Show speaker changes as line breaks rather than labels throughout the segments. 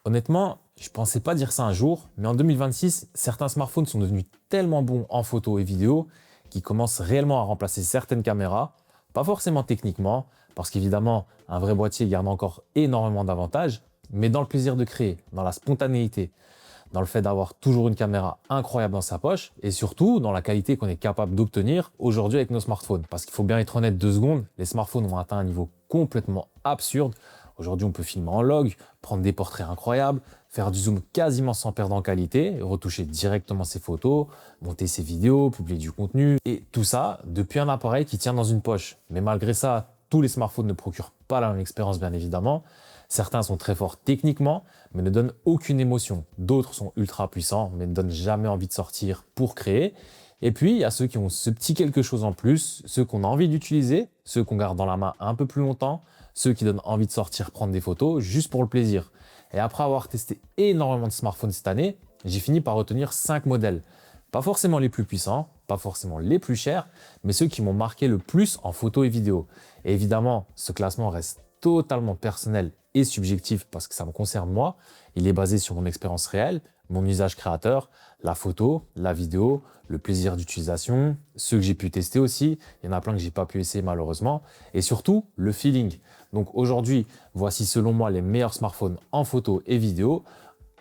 Honnêtement, je pensais pas dire ça un jour, mais en 2026, certains smartphones sont devenus tellement bons en photo et vidéo qu'ils commencent réellement à remplacer certaines caméras, pas forcément techniquement, parce qu'évidemment, un vrai boîtier garde encore énormément d'avantages, mais dans le plaisir de créer, dans la spontanéité, dans le fait d'avoir toujours une caméra incroyable dans sa poche, et surtout dans la qualité qu'on est capable d'obtenir aujourd'hui avec nos smartphones. Parce qu'il faut bien être honnête 2 secondes, les smartphones ont atteint un niveau complètement absurde. Aujourd'hui, on peut filmer en log, prendre des portraits incroyables, faire du zoom quasiment sans perdre en qualité, retoucher directement ses photos, monter ses vidéos, publier du contenu, et tout ça depuis un appareil qui tient dans une poche. Mais malgré ça, tous les smartphones ne procurent pas la même expérience, bien évidemment. Certains sont très forts techniquement, mais ne donnent aucune émotion. D'autres sont ultra puissants, mais ne donnent jamais envie de sortir pour créer. Et puis, il y a ceux qui ont ce petit quelque chose en plus, ceux qu'on a envie d'utiliser, ceux qu'on garde dans la main un peu plus longtemps, ceux qui donnent envie de sortir prendre des photos juste pour le plaisir. Et après avoir testé énormément de smartphones cette année, j'ai fini par retenir 5 modèles. Pas forcément les plus puissants, pas forcément les plus chers, mais ceux qui m'ont marqué le plus en photo et vidéo. Et évidemment, ce classement reste totalement personnel et subjectif parce que ça me concerne moi. Il est basé sur mon expérience réelle, mon usage créateur, la photo, la vidéo, le plaisir d'utilisation, ceux que j'ai pu tester aussi. Il y en a plein que j'ai pas pu essayer malheureusement. Et surtout, le feeling. Donc aujourd'hui, voici selon moi les meilleurs smartphones en photo et vidéo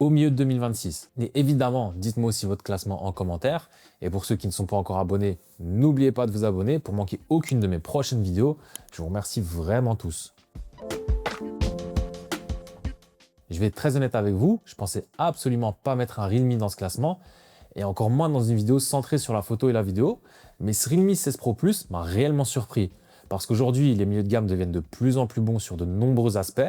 au milieu de 2026. Et évidemment, dites-moi aussi votre classement en commentaire. Et pour ceux qui ne sont pas encore abonnés, n'oubliez pas de vous abonner pour manquer aucune de mes prochaines vidéos. Je vous remercie vraiment tous. Je vais être très honnête avec vous, je pensais absolument pas mettre un Realme dans ce classement et encore moins dans une vidéo centrée sur la photo et la vidéo. Mais ce Realme 16 Pro Plus m'a réellement surpris parce qu'aujourd'hui, les milieux de gamme deviennent de plus en plus bons sur de nombreux aspects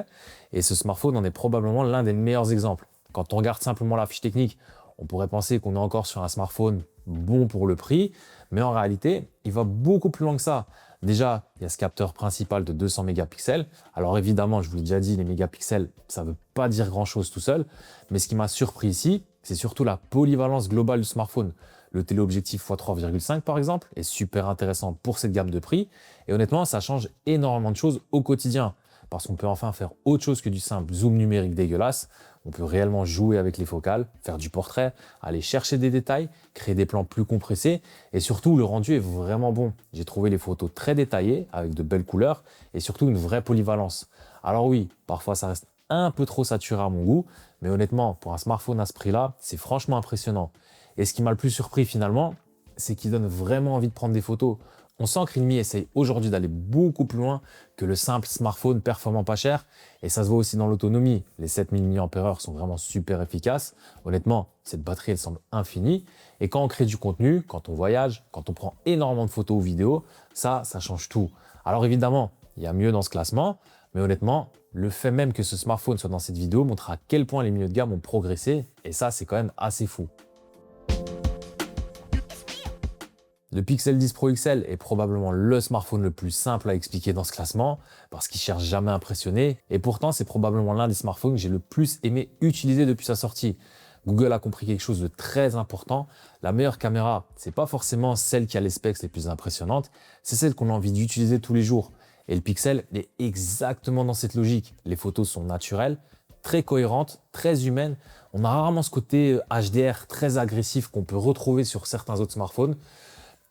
et ce smartphone en est probablement l'un des meilleurs exemples. Quand on regarde simplement la fiche technique, on pourrait penser qu'on est encore sur un smartphone bon pour le prix, mais en réalité, il va beaucoup plus loin que ça. Déjà, il y a ce capteur principal de 200 mégapixels. Alors évidemment, je vous l'ai déjà dit, les mégapixels, ça ne veut pas dire grand-chose tout seul. Mais ce qui m'a surpris ici, c'est surtout la polyvalence globale du smartphone. Le téléobjectif x3,5 par exemple est super intéressant pour cette gamme de prix. Et honnêtement, ça change énormément de choses au quotidien. Parce qu'on peut enfin faire autre chose que du simple zoom numérique dégueulasse. On peut réellement jouer avec les focales, faire du portrait, aller chercher des détails, créer des plans plus compressés et surtout le rendu est vraiment bon. J'ai trouvé les photos très détaillées avec de belles couleurs et surtout une vraie polyvalence. Alors oui, parfois ça reste un peu trop saturé à mon goût, mais honnêtement, pour un smartphone à ce prix-là, c'est franchement impressionnant. Et ce qui m'a le plus surpris finalement, c'est qu'il donne vraiment envie de prendre des photos. On sent que Realme essaye aujourd'hui d'aller beaucoup plus loin que le simple smartphone performant pas cher. Et ça se voit aussi dans l'autonomie. Les 7000 mAh sont vraiment super efficaces. Honnêtement, cette batterie, elle semble infinie. Et quand on crée du contenu, quand on voyage, quand on prend énormément de photos ou vidéos, ça change tout. Alors évidemment, il y a mieux dans ce classement. Mais honnêtement, le fait même que ce smartphone soit dans cette vidéo montre à quel point les milieux de gamme ont progressé. Et ça, c'est quand même assez fou. Le Pixel 10 Pro XL est probablement le smartphone le plus simple à expliquer dans ce classement parce qu'il cherche jamais à impressionner et pourtant c'est probablement l'un des smartphones que j'ai le plus aimé utiliser depuis sa sortie. Google a compris quelque chose de très important. La meilleure caméra, c'est pas forcément celle qui a les specs les plus impressionnantes, c'est celle qu'on a envie d'utiliser tous les jours. Et le Pixel est exactement dans cette logique. Les photos sont naturelles, très cohérentes, très humaines. On a rarement ce côté HDR très agressif qu'on peut retrouver sur certains autres smartphones.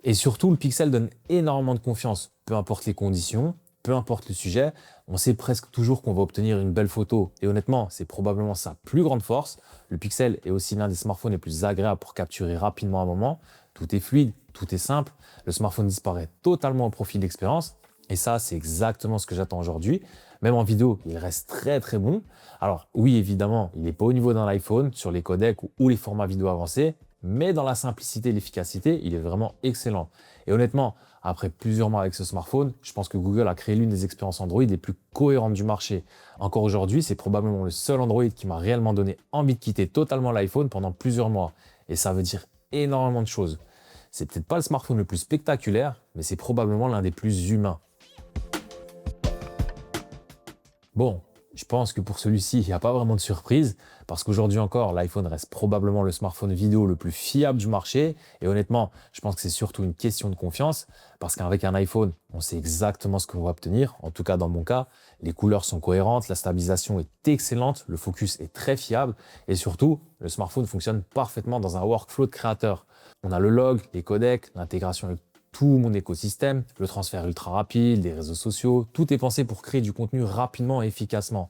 Et surtout, le Pixel donne énormément de confiance. Peu importe les conditions, peu importe le sujet, on sait presque toujours qu'on va obtenir une belle photo. Et honnêtement, c'est probablement sa plus grande force. Le Pixel est aussi l'un des smartphones les plus agréables pour capturer rapidement un moment. Tout est fluide, tout est simple. Le smartphone disparaît totalement au profit de l'expérience. Et ça, c'est exactement ce que j'attends aujourd'hui. Même en vidéo, il reste très très bon. Alors oui, évidemment, il n'est pas au niveau d'un iPhone sur les codecs ou les formats vidéo avancés. Mais dans la simplicité et l'efficacité, il est vraiment excellent. Et honnêtement, après plusieurs mois avec ce smartphone, je pense que Google a créé l'une des expériences Android les plus cohérentes du marché. Encore aujourd'hui, c'est probablement le seul Android qui m'a réellement donné envie de quitter totalement l'iPhone pendant plusieurs mois. Et ça veut dire énormément de choses. C'est peut-être pas le smartphone le plus spectaculaire, mais c'est probablement l'un des plus humains. Bon, je pense que pour celui-ci, il n'y a pas vraiment de surprise parce qu'aujourd'hui encore, l'iPhone reste probablement le smartphone vidéo le plus fiable du marché. Et honnêtement, je pense que c'est surtout une question de confiance parce qu'avec un iPhone, on sait exactement ce qu'on va obtenir. En tout cas, dans mon cas, les couleurs sont cohérentes, la stabilisation est excellente, le focus est très fiable et surtout, le smartphone fonctionne parfaitement dans un workflow de créateur. On a le log, les codecs, l'intégration avec tout mon écosystème, le transfert ultra rapide, les réseaux sociaux, tout est pensé pour créer du contenu rapidement et efficacement.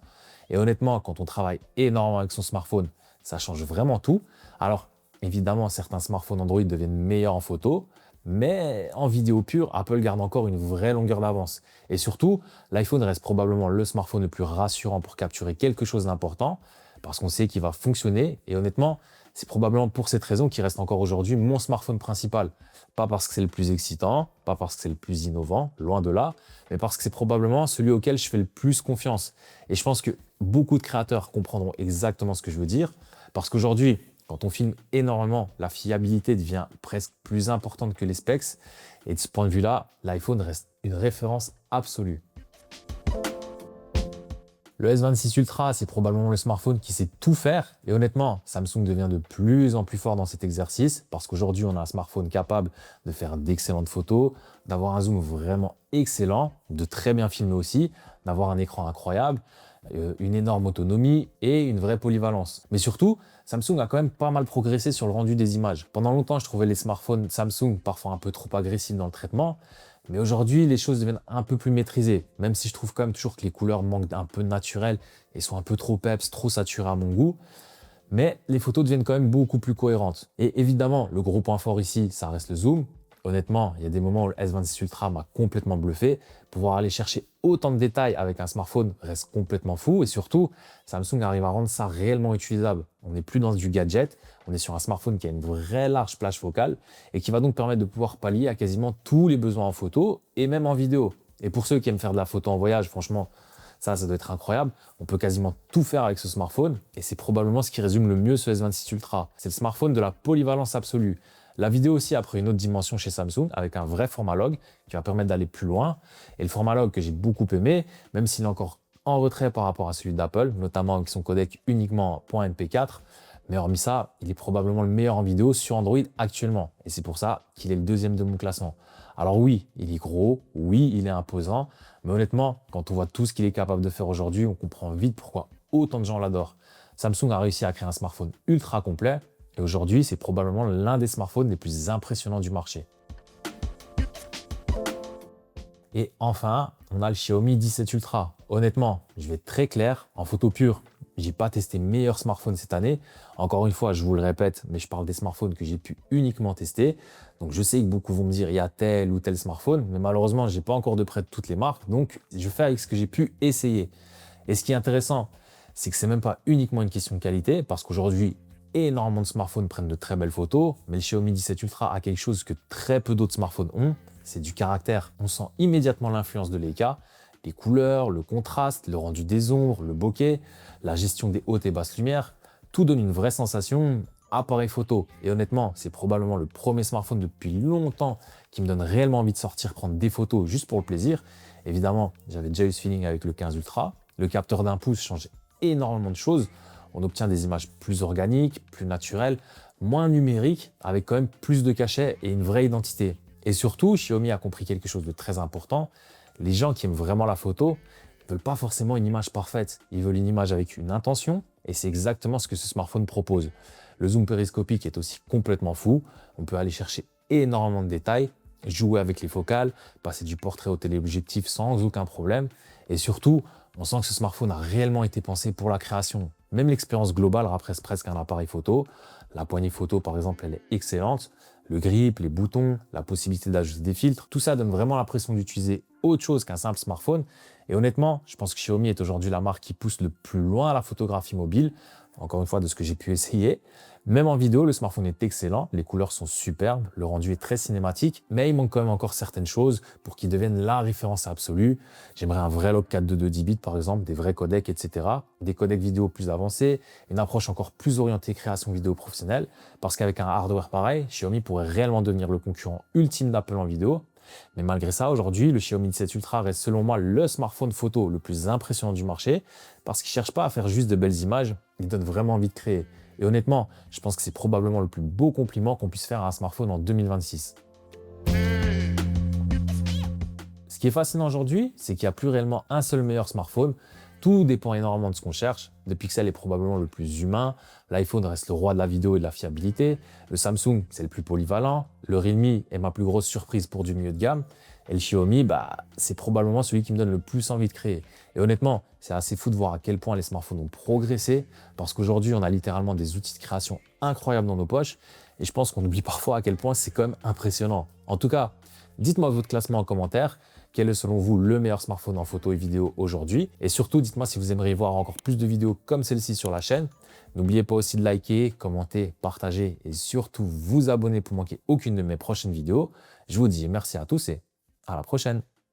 Et honnêtement, quand on travaille énormément avec son smartphone, ça change vraiment tout. Alors, évidemment, certains smartphones Android deviennent meilleurs en photo, mais en vidéo pure, Apple garde encore une vraie longueur d'avance. Et surtout, l'iPhone reste probablement le smartphone le plus rassurant pour capturer quelque chose d'important, parce qu'on sait qu'il va fonctionner. Et honnêtement, c'est probablement pour cette raison qu'il reste encore aujourd'hui mon smartphone principal. Pas parce que c'est le plus excitant, pas parce que c'est le plus innovant, loin de là, mais parce que c'est probablement celui auquel je fais le plus confiance. Et je pense que beaucoup de créateurs comprendront exactement ce que je veux dire, parce qu'aujourd'hui, quand on filme énormément, la fiabilité devient presque plus importante que les specs. Et de ce point de vue-là, l'iPhone reste une référence absolue. Le S26 Ultra, c'est probablement le smartphone qui sait tout faire. Et honnêtement, Samsung devient de plus en plus fort dans cet exercice parce qu'aujourd'hui, on a un smartphone capable de faire d'excellentes photos, d'avoir un zoom vraiment excellent, de très bien filmer aussi, d'avoir un écran incroyable, une énorme autonomie et une vraie polyvalence. Mais surtout, Samsung a quand même pas mal progressé sur le rendu des images. Pendant longtemps, je trouvais les smartphones Samsung parfois un peu trop agressifs dans le traitement. Mais aujourd'hui, les choses deviennent un peu plus maîtrisées, même si je trouve quand même toujours que les couleurs manquent d'un peu de naturel et sont un peu trop peps, trop saturées à mon goût. Mais les photos deviennent quand même beaucoup plus cohérentes. Et évidemment, le gros point fort ici, ça reste le zoom. Honnêtement, il y a des moments où le S26 Ultra m'a complètement bluffé. Pouvoir aller chercher autant de détails avec un smartphone reste complètement fou. Et surtout, Samsung arrive à rendre ça réellement utilisable. On n'est plus dans du gadget, on est sur un smartphone qui a une vraie large plage focale et qui va donc permettre de pouvoir pallier à quasiment tous les besoins en photo et même en vidéo. Et pour ceux qui aiment faire de la photo en voyage, franchement, ça doit être incroyable. On peut quasiment tout faire avec ce smartphone et c'est probablement ce qui résume le mieux ce S26 Ultra. C'est le smartphone de la polyvalence absolue. La vidéo aussi a pris une autre dimension chez Samsung avec un vrai format log qui va permettre d'aller plus loin. Et le format log que j'ai beaucoup aimé, même s'il est encore en retrait par rapport à celui d'Apple, notamment avec son codec uniquement .mp4. Mais hormis ça, il est probablement le meilleur en vidéo sur Android actuellement. Et c'est pour ça qu'il est le deuxième de mon classement. Alors oui, il est gros, oui, il est imposant. Mais honnêtement, quand on voit tout ce qu'il est capable de faire aujourd'hui, on comprend vite pourquoi autant de gens l'adorent. Samsung a réussi à créer un smartphone ultra complet. Et aujourd'hui, c'est probablement l'un des smartphones les plus impressionnants du marché. Et enfin, on a le Xiaomi 17 Ultra. Honnêtement, je vais être très clair, en photo pure, j'ai pas testé meilleur smartphone cette année. Encore une fois, je vous le répète, mais je parle des smartphones que j'ai pu uniquement tester. Donc je sais que beaucoup vont me dire il y a tel ou tel smartphone, mais malheureusement, j'ai pas encore de près de toutes les marques. Donc je fais avec ce que j'ai pu essayer. Et ce qui est intéressant, c'est que c'est même pas uniquement une question de qualité, parce qu'aujourd'hui, énormément de smartphones prennent de très belles photos, mais le Xiaomi 17 Ultra a quelque chose que très peu d'autres smartphones ont, c'est du caractère. On sent immédiatement l'influence de Leica, les couleurs, le contraste, le rendu des ombres, le bokeh, la gestion des hautes et basses lumières, tout donne une vraie sensation appareil photo. Et honnêtement, c'est probablement le premier smartphone depuis longtemps qui me donne réellement envie de sortir prendre des photos juste pour le plaisir. Évidemment, j'avais déjà eu ce feeling avec le 15 Ultra. Le capteur d'un pouce change énormément de choses. On obtient des images plus organiques, plus naturelles, moins numériques, avec quand même plus de cachet et une vraie identité. Et surtout, Xiaomi a compris quelque chose de très important. Les gens qui aiment vraiment la photo ne veulent pas forcément une image parfaite. Ils veulent une image avec une intention et c'est exactement ce que ce smartphone propose. Le zoom périscopique est aussi complètement fou. On peut aller chercher énormément de détails, jouer avec les focales, passer du portrait au téléobjectif sans aucun problème. Et surtout, on sent que ce smartphone a réellement été pensé pour la création. Même l'expérience globale rappelle presque un appareil photo. La poignée photo, par exemple, elle est excellente. Le grip, les boutons, la possibilité d'ajouter des filtres, tout ça donne vraiment l'impression d'utiliser autre chose qu'un simple smartphone. Et honnêtement, je pense que Xiaomi est aujourd'hui la marque qui pousse le plus loin la photographie mobile. Encore une fois, de ce que j'ai pu essayer. Même en vidéo, le smartphone est excellent. Les couleurs sont superbes. Le rendu est très cinématique. Mais il manque quand même encore certaines choses pour qu'il devienne la référence absolue. J'aimerais un vrai log 422 10 bits, par exemple, des vrais codecs, etc. Des codecs vidéo plus avancés, une approche encore plus orientée création vidéo professionnelle. Parce qu'avec un hardware pareil, Xiaomi pourrait réellement devenir le concurrent ultime d'Apple en vidéo. Mais malgré ça, aujourd'hui, le Xiaomi 17 Ultra reste selon moi le smartphone photo le plus impressionnant du marché parce qu'il ne cherche pas à faire juste de belles images, il donne vraiment envie de créer. Et honnêtement, je pense que c'est probablement le plus beau compliment qu'on puisse faire à un smartphone en 2026. Ce qui est fascinant aujourd'hui, c'est qu'il n'y a plus réellement un seul meilleur smartphone. Tout dépend énormément de ce qu'on cherche. Le Pixel est probablement le plus humain. L'iPhone reste le roi de la vidéo et de la fiabilité. Le Samsung, c'est le plus polyvalent. Le Realme est ma plus grosse surprise pour du milieu de gamme. Et le Xiaomi, c'est probablement celui qui me donne le plus envie de créer. Et honnêtement, c'est assez fou de voir à quel point les smartphones ont progressé. Parce qu'aujourd'hui, on a littéralement des outils de création incroyables dans nos poches. Et je pense qu'on oublie parfois à quel point c'est quand même impressionnant. En tout cas, dites-moi votre classement en commentaire. Quel est selon vous le meilleur smartphone en photo et vidéo aujourd'hui? Et surtout, dites-moi si vous aimeriez voir encore plus de vidéos comme celle-ci sur la chaîne. N'oubliez pas aussi de liker, commenter, partager et surtout vous abonner pour manquer aucune de mes prochaines vidéos. Je vous dis merci à tous et à la prochaine.